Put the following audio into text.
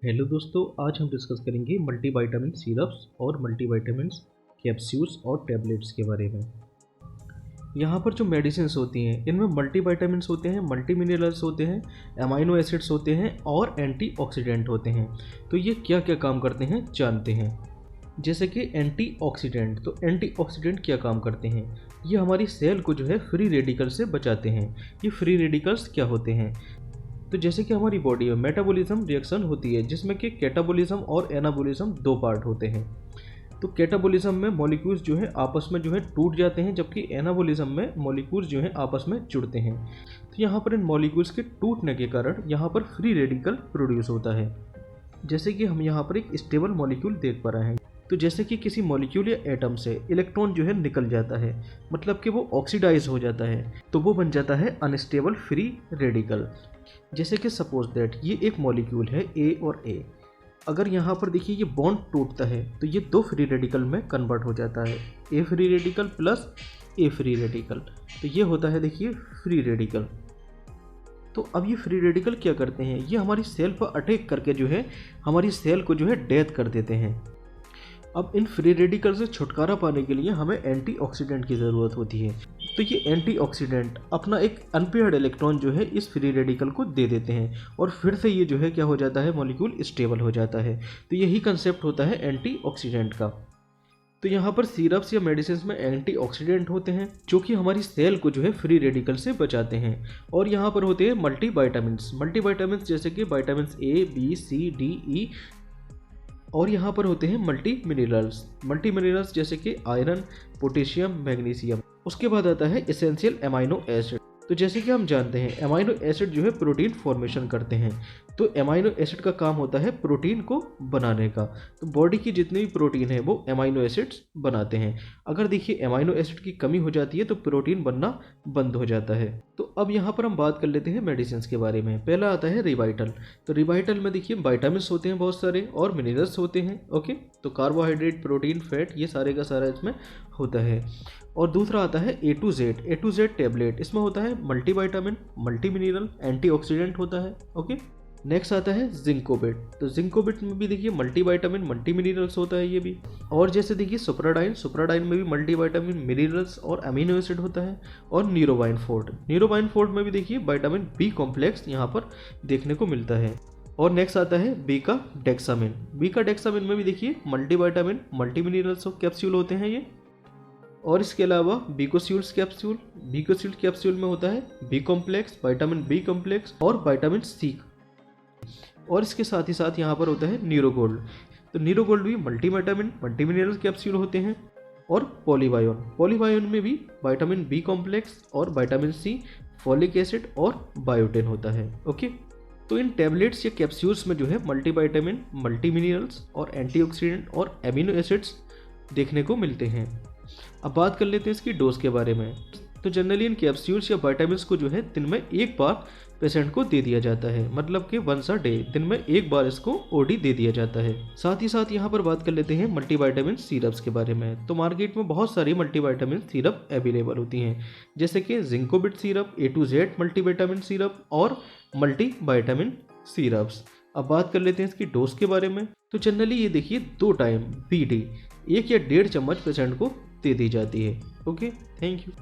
Hello दोस्तों, आज हम डिस्कस करेंगे मल्टीविटामिन सिरप्स और मल्टीविटामिन्स कैप्सूल्स और टैबलेट्स के बारे में। यहाँ पर जो मेडिसिन्स होती हैं इनमें मल्टीविटामिन्स होते हैं, मल्टी मिनरल्स होते हैं, अमाइनो एसिड्स होते हैं और एंटीऑक्सीडेंट होते हैं। तो ये क्या क्या काम करते हैं जानते हैं। जैसे कि एंटीऑक्सीडेंट, तो एंटीऑक्सीडेंट क्या काम करते हैं? ये हमारी सेल को जो है फ्री रेडिकल से बचाते हैं। ये फ्री रेडिकल्स क्या होते हैं? तो जैसे कि हमारी बॉडी में मेटाबॉलिज्म रिएक्शन होती है जिसमें कि कैटाबॉलिज्म और एनाबॉलिज्म दो पार्ट होते हैं। तो कैटाबॉलिज्म में मॉलिक्यूल्स जो है आपस में जो है टूट जाते हैं, जबकि एनाबॉलिज्म में मॉलिक्यूल्स जो है आपस में जुड़ते हैं। तो यहाँ पर इन मॉलिक्यूल्स के टूटने के कारण यहाँ पर फ्री रेडिकल प्रोड्यूस होता है। जैसे कि हम यहाँ पर एक स्टेबल मॉलिक्यूल देख पा रहे हैं। तो जैसे कि किसी मॉलिक्यूल या एटम से इलेक्ट्रॉन जो है निकल जाता है, मतलब कि वो ऑक्सीडाइज हो जाता है, तो वो बन जाता है अनस्टेबल फ्री रेडिकल। जैसे कि सपोज दैट ये एक मॉलिक्यूल है ए और ए। अगर यहाँ पर देखिए ये बॉन्ड टूटता है तो ये दो फ्री रेडिकल में कन्वर्ट हो जाता है, ए फ्री रेडिकल प्लस ए फ्री रेडिकल। तो ये होता है देखिए फ्री रेडिकल। तो अब ये फ्री रेडिकल क्या करते हैं, ये हमारी सेल पर अटैक करके जो है हमारी सेल को जो है डेथ कर देते हैं। अब इन फ्री रेडिकल से छुटकारा पाने के लिए हमें एंटीऑक्सीडेंट की ज़रूरत होती है। तो ये एंटीऑक्सीडेंट अपना एक अनपेयर्ड इलेक्ट्रॉन जो है इस फ्री रेडिकल को दे देते हैं और फिर से ये जो है क्या हो जाता है, मॉलिक्यूल स्टेबल हो जाता है। तो यही कंसेप्ट होता है एंटीऑक्सीडेंट का। तो यहाँ पर सिरप्स या मेडिसिन में एंटीऑक्सीडेंट होते हैं जो कि हमारी सेल को जो है फ्री रेडिकल से बचाते हैं। और यहाँ पर होते हैं मल्टीविटामिन्स जैसे कि vitamin A, B, C, D, E. और यहाँ पर होते हैं मल्टी मिनरल्स जैसे कि आयरन, पोटेशियम, मैग्नीशियम। उसके बाद आता है एसेंशियल अमाइनो एसिड। तो जैसे कि हम जानते हैं अमाइनो एसिड जो है प्रोटीन फॉर्मेशन करते हैं। तो अमाइनो एसिड का काम होता है प्रोटीन को बनाने का। तो बॉडी की जितनी भी प्रोटीन है वो अमाइनो एसिड्स बनाते हैं। अगर देखिए अमाइनो एसिड की कमी हो जाती है तो प्रोटीन बनना बंद हो जाता है। तो अब यहाँ पर हम बात कर लेते हैं मेडिसिन के बारे में। पहला आता है रिवाइटल। तो रिवाइटल में देखिए विटामिन्स होते हैं बहुत सारे और मिनरल्स होते हैं। ओके, तो कार्बोहाइड्रेट, प्रोटीन, फैट, ये सारे का सारा इसमें होता है। और दूसरा आता है ए टू जेड टैबलेट। इसमें होता है मल्टीविटामिन, मल्टी मिनरल, एंटीऑक्सीडेंट होता है। ओके, नेक्स्ट आता है जिंकोबिट। तो जिंकोबिट में भी देखिए मल्टीविटामिन, मल्टी मिनरल्स होता है ये भी। और जैसे देखिए सुप्राडाइन में भी मल्टीविटामिन, मिनरल्स और अमीनो एसिड होता है। और न्यूरोवाइन फोर्ट में भी देखिए विटामिन बी कॉम्प्लेक्स यहाँ पर देखने को मिलता है। और नेक्स्ट आता है बीका डेक्सामिन में भी देखिए मल्टीविटामिन, मल्टी मिनरल्स कैप्सूल होते हैं ये। और इसके अलावा बीकोस्यूल्स कैप्सूल में होता है B complex, vitamin B complex और विटामिन सी। और इसके साथ ही साथ यहाँ पर होता है न्यूरोगोल्ड। तो न्यूरोगोल्ड भी मल्टीविटामिन, मल्टी मिनरल कैप्सूल होते हैं। और पॉलीवायोन में भी विटामिन बी कॉम्प्लेक्स और विटामिन सी, फॉलिक एसिड और बायोटिन होता है। ओके, तो इन टैबलेट्स या कैप्सूल्स में जो है मल्टीविटामिन, मल्टी मिनरल्स और एंटीऑक्सीडेंट और एमिनो एसिड्स देखने को मिलते हैं। अब बात कर लेते हैं इसकी डोज के बारे में। तो जनरली इन कैप्सूल्स या विटामिन्स को जो है दिन में एक बार पेशेंट को दे दिया जाता है, मतलब कि वंस अ डे, दिन में एक बार इसको ओडी दे दिया जाता है। साथ ही साथ यहाँ पर बात कर लेते हैं मल्टीविटामिन सिरप्स के बारे में। तो मार्केट में बहुत सारी मल्टीविटामिन सिरप अवेलेबल होती हैं, जैसे कि Zincovit syrup, A to Z multivitamin syrup और मल्टीविटामिन सिरप्स। अब बात कर लेते हैं इसकी डोज के बारे में। तो जनरली ये देखिए 2 टाइम BD 1 या 1.5 चम्मच पेशेंट को दे दी जाती है। Okay, thank you.